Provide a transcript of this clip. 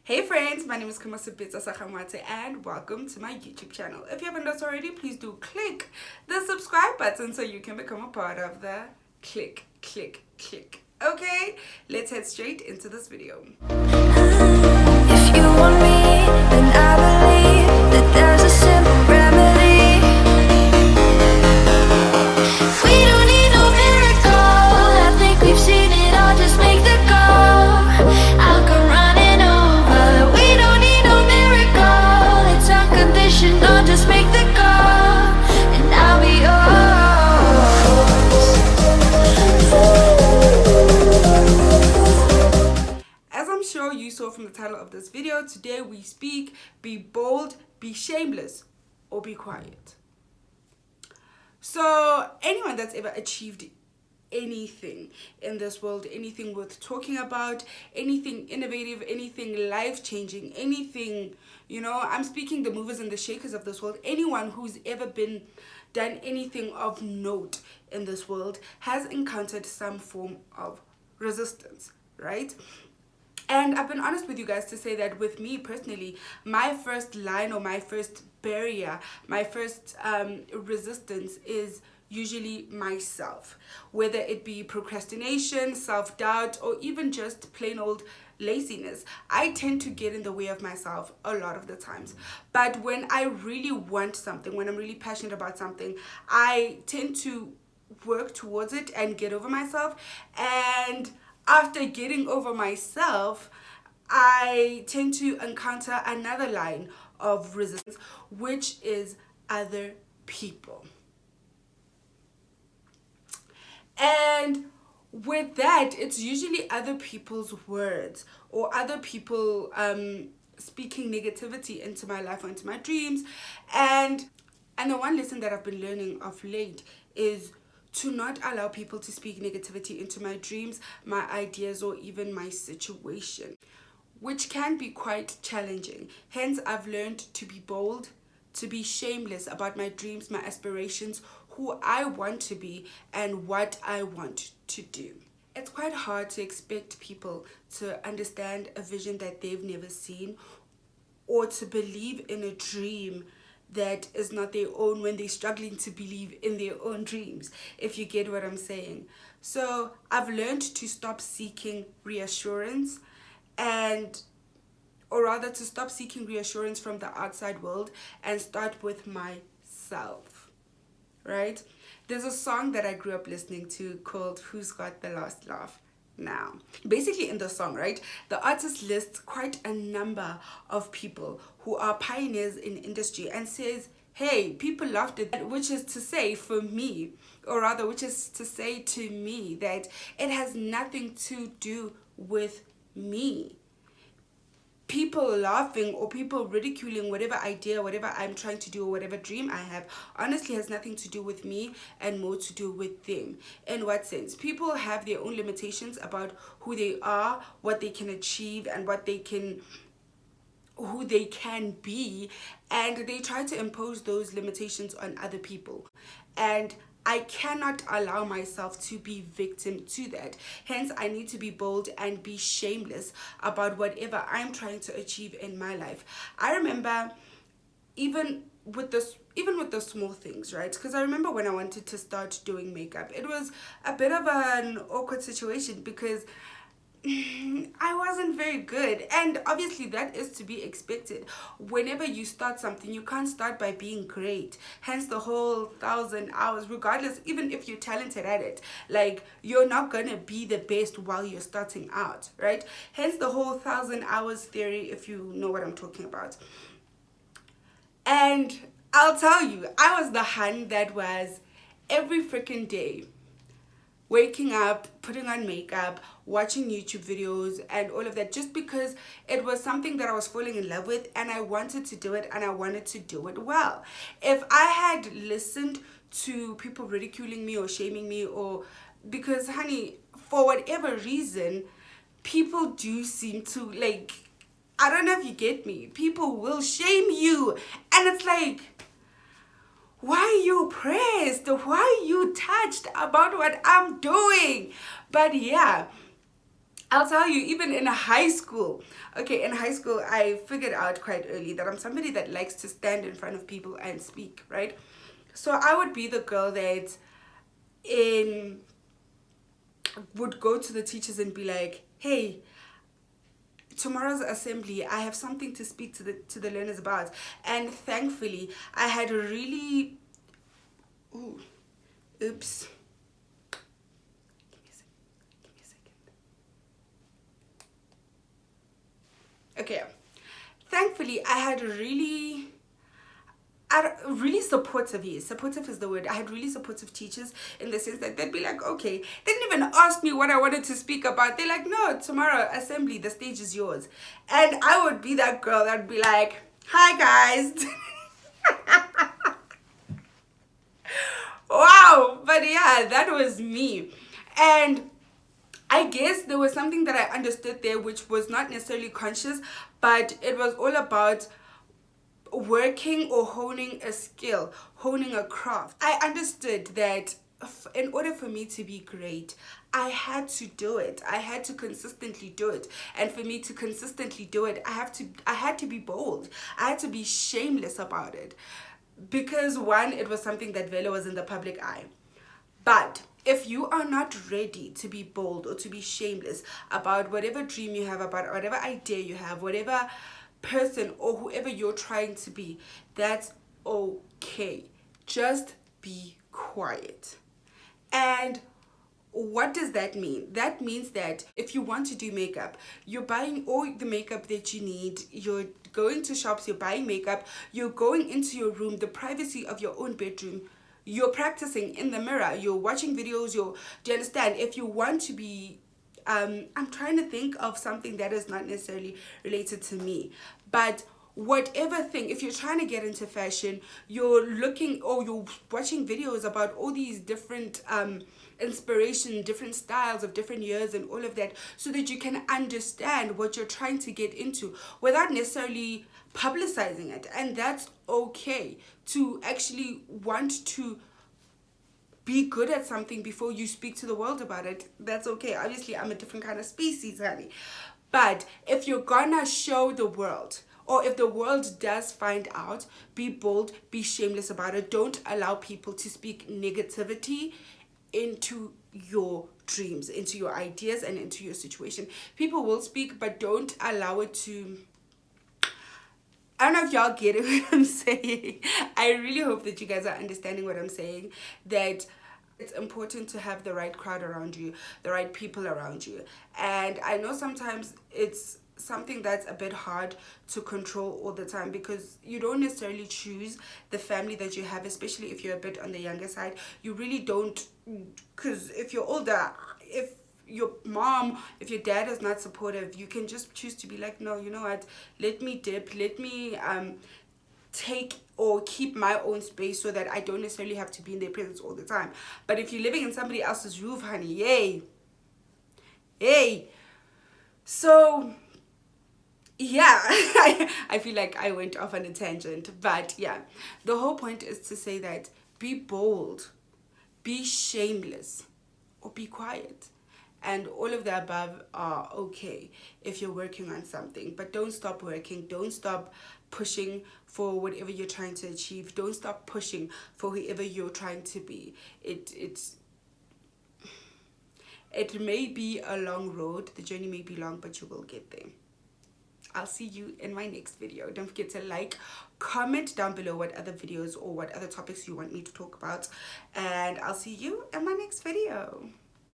Hey friends, my name is Sakamwate and welcome to my YouTube channel. If you haven't done so already, please do click the subscribe button so you can become a part of the click. Okay, let's head straight into this video. If you want me, then I believe that there's a simple remedy. We don't need no miracle. I think we've seen it all. Just make the call. I'll come running over. We don't need no miracle. It's unconditional. Just make the call, and I'll be yours. As I'm sure you saw from the title of this video, today we speak, be bold, be shameless, or be quiet. So anyone that's ever achieved anything in this world, anything worth talking about, anything innovative, anything life-changing, anything, I'm speaking the movers and the shakers of this world, anyone who's ever done anything of note in this world has encountered some form of resistance, right? And I've been honest with you guys to say that with me personally, my first line or my first barrier, my first resistance is usually myself. Whether it be procrastination, self-doubt, or even just plain old laziness, I tend to get in the way of myself a lot of the times. But when I really want something, when I'm really passionate about something, I tend to work towards it and get over myself. And after getting over myself, I tend to encounter another line of resistance, which is other people. And with that, it's usually other people's words or other people speaking negativity into my life or into my dreams. And the one lesson that I've been learning of late is to not allow people to speak negativity into my dreams, my ideas, or even my situation, which can be quite challenging. Hence, I've learned to be bold, to be shameless about my dreams, my aspirations, who I want to be, and what I want to do. It's quite hard to expect people to understand a vision that they've never seen, or to believe in a dream that is not their own when they're struggling to believe in their own dreams, if you get what I'm saying. So I've learned to stop seeking reassurance or rather to stop seeking reassurance from the outside world and start with myself, right? There's a song that I grew up listening to called Who's Got the Last Laugh Now. Basically in the song, right, the artist lists quite a number of people who are pioneers in industry and says, hey, people laughed at that, which is to say for me, or rather which is to say to me that it has nothing to do with me. People laughing or people ridiculing whatever idea, whatever I'm trying to do, or whatever dream I have, honestly has nothing to do with me and more to do with them. In what sense? People have their own limitations about who they are, what they can achieve, and who they can be, and they try to impose those limitations on other people. And I cannot allow myself to be victim to that. Hence, I need to be bold and be shameless about whatever I'm trying to achieve in my life. I remember even with the small things, right? Because I remember when I wanted to start doing makeup, it was a bit of an awkward situation because I wasn't very good, and obviously that is to be expected. Whenever you start something, you can't start by being great. Hence the whole 1,000 hours, regardless, even if you're talented at it, like, you're not gonna be the best while you're starting out, right? Hence the whole 1,000 hours theory, if you know what I'm talking about. And I'll tell you, I was the hun that was every freaking day waking up, putting on makeup, watching YouTube videos and all of that, just because it was something that I was falling in love with and I wanted to do it and I wanted to do it well. If I had listened to people ridiculing me or shaming me, or because honey, for whatever reason, people do seem to, like, I don't know if you get me, people will shame you, and it's like, why are you pressed? Why are you touched about what I'm doing? But yeah, I'll tell you, even in high school, okay, in high school, I figured out quite early that I'm somebody that likes to stand in front of people and speak, right? So I would be the girl that in would go to the teachers and be like, hey, tomorrow's assembly, I have something to speak to the learners about. And thankfully, I had a really, ooh, oops. Give me a second. Give me a second. Okay. Thankfully, I had a really supportive, yes, supportive is the word. I had really supportive teachers in the sense that they'd be like, okay, they didn't even ask me what I wanted to speak about. They're like, no, tomorrow assembly, the stage is yours. And I would be that girl that'd be like, hi guys. Wow. But yeah, that was me. And I guess there was something that I understood there which was not necessarily conscious, but it was all about working or honing a skill, honing a craft. I understood that in order for me to be great, I had to do it. I had to consistently do it. And for me to consistently do it, I had to be bold. I had to be shameless about it. Because one, it was something that Velo was in the public eye. But if you are not ready to be bold or to be shameless about whatever dream you have, about whatever idea you have, whatever person or whoever you're trying to be, that's okay. Just be quiet. And what does that mean? That means that if you want to do makeup, you're buying all the makeup that you need, you're going to shops, you're buying makeup, you're going into your room, the privacy of your own bedroom, you're practicing in the mirror, you're watching videos, do you understand? If you want to be I'm trying to think of something that is not necessarily related to me, but whatever thing, if you're trying to get into fashion, you're looking or you're watching videos about all these different inspiration, different styles of different years and all of that, so that you can understand what you're trying to get into without necessarily publicizing it. And that's okay to actually want to be good at something before you speak to the world about it. That's okay. Obviously, I'm a different kind of species, honey. But if you're gonna show the world, or if the world does find out, be bold, be shameless about it. Don't allow people to speak negativity into your dreams, into your ideas, and into your situation. People will speak, but don't allow it to... I don't know if y'all get it what I'm saying. I really hope that you guys are understanding what I'm saying. That it's important to have the right crowd around you, the right people around you. And I know sometimes it's something that's a bit hard to control all the time, because you don't necessarily choose the family that you have, especially if you're a bit on the younger side. You really don't, because if you're older, if your mom, if your dad is not supportive, you can just choose to be like, no, you know what, let me dip, let me take or keep my own space so that I don't necessarily have to be in their presence all the time. But if you're living in somebody else's roof, honey, yay. So yeah, I feel like I went off on a tangent, but yeah, the whole point is to say that be bold, be shameless, or be quiet. And all of the above are okay if you're working on something. But don't stop working. Don't stop pushing for whatever you're trying to achieve. Don't stop pushing for whoever you're trying to be. It may be a long road. The journey may be long, but you will get there. I'll see you in my next video. Don't forget to like, comment down below what other videos or what other topics you want me to talk about. And I'll see you in my next video.